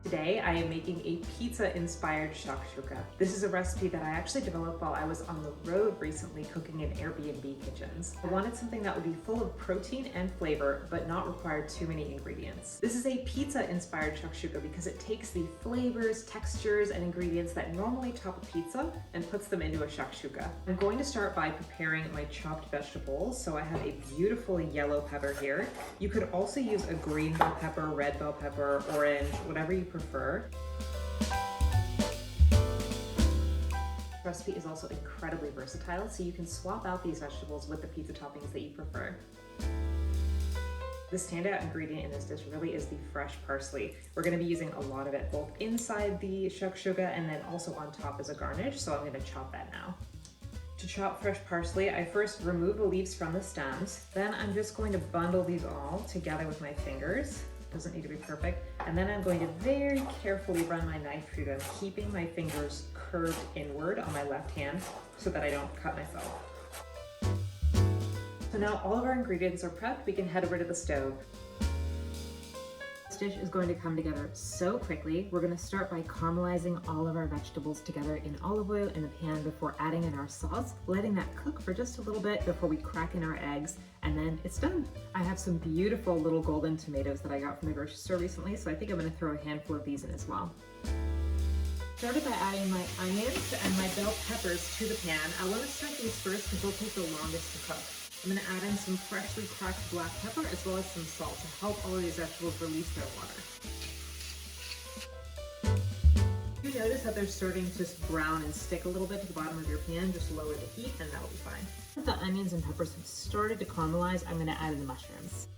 Today I am making a pizza-inspired shakshuka. This is a recipe that I actually developed while I was on the road recently cooking in Airbnb kitchens. I wanted something that would be full of protein and flavor, but not require too many ingredients. This is a pizza-inspired shakshuka because it takes the flavors, textures, and ingredients that normally top a pizza and puts them into a shakshuka. I'm going to start by preparing my chopped vegetables. So I have a beautiful yellow pepper here. You could also use a green bell pepper, red bell pepper, orange, whatever you prefer. This recipe is also incredibly versatile, so you can swap out these vegetables with the pizza toppings that you prefer. The standout ingredient in this dish really is the fresh parsley. We're going to be using a lot of it both inside the shakshuka and then also on top as a garnish, so I'm going to chop that now. To chop fresh parsley, I first remove the leaves from the stems. Then I'm just going to bundle these all together with my fingers. Doesn't need to be perfect. And then I'm going to very carefully run my knife through them, keeping my fingers curved inward on my left hand so that I don't cut myself. So now all of our ingredients are prepped, we can head over to the stove. This dish is going to come together so quickly. We're going to start by caramelizing all of our vegetables together in olive oil in the pan before adding in our sauce, letting that cook for just a little bit before we crack in our eggs, and then it's done. I have some beautiful little golden tomatoes that I got from the grocery store recently, so I think I'm going to throw a handful of these in as well. Started by adding my onions and my bell peppers to the pan. I want to start these first because they'll take the longest to cook. I'm going to add in some freshly cracked black pepper as well as some salt to help all of these vegetables release their water. If you notice that they're starting to just brown and stick a little bit to the bottom of your pan, just lower the heat and that'll be fine. Once the onions and peppers have started to caramelize, I'm going to add in the mushrooms.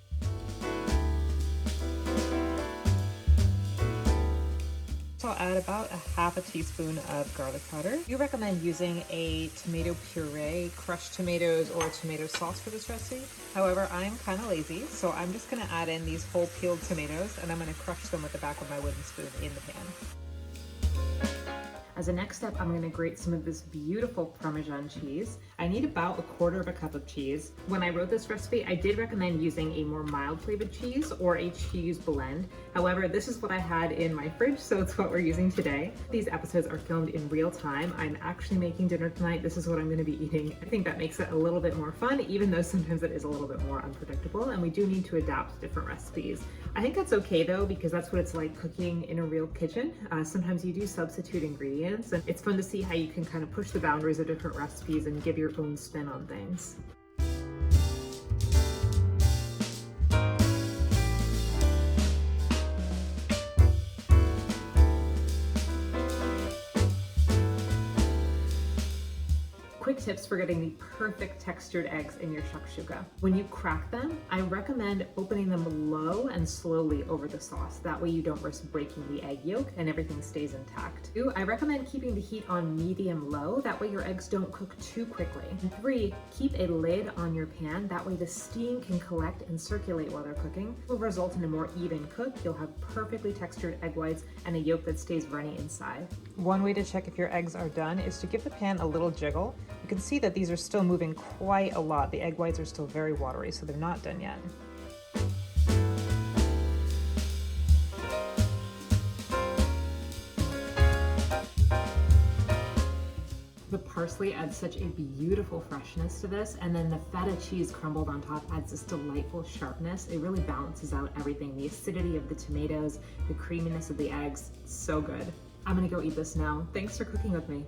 So I'll add about a half a teaspoon of garlic powder. You recommend using a tomato puree, crushed tomatoes, or tomato sauce for this recipe. However, I'm kind of lazy, so I'm just going to add in these whole peeled tomatoes and I'm going to crush them with the back of my wooden spoon in the pan. As a next step, I'm going to grate some of this beautiful Parmesan cheese. I need about 1/4 cup of cheese. When I wrote this recipe, I did recommend using a more mild flavored cheese or a cheese blend. However, this is what I had in my fridge, so it's what we're using today. These episodes are filmed in real time. I'm actually making dinner tonight. This is what I'm going to be eating. I think that makes it a little bit more fun, even though sometimes it is a little bit more unpredictable, and we do need to adapt different recipes. I think that's okay though, because that's what it's like cooking in a real kitchen. Sometimes you do substitute ingredients, and it's fun to see how you can kind of push the boundaries of different recipes and give your own spin on things. Quick tips for getting the perfect textured eggs in your shakshuka. When you crack them, I recommend opening them low and slowly over the sauce. That way you don't risk breaking the egg yolk and everything stays intact. 2, I recommend keeping the heat on medium-low. That way your eggs don't cook too quickly. And 3, keep a lid on your pan. That way the steam can collect and circulate while they're cooking. It will result in a more even cook. You'll have perfectly textured egg whites and a yolk that stays runny inside. One way to check if your eggs are done is to give the pan a little jiggle. You can see that these are still moving quite a lot. The egg whites are still very watery, so they're not done yet. The parsley adds such a beautiful freshness to this, and then the feta cheese crumbled on top adds this delightful sharpness. It really balances out everything. The acidity of the tomatoes, the creaminess of the eggs, so good. I'm gonna go eat this now. Thanks for cooking with me.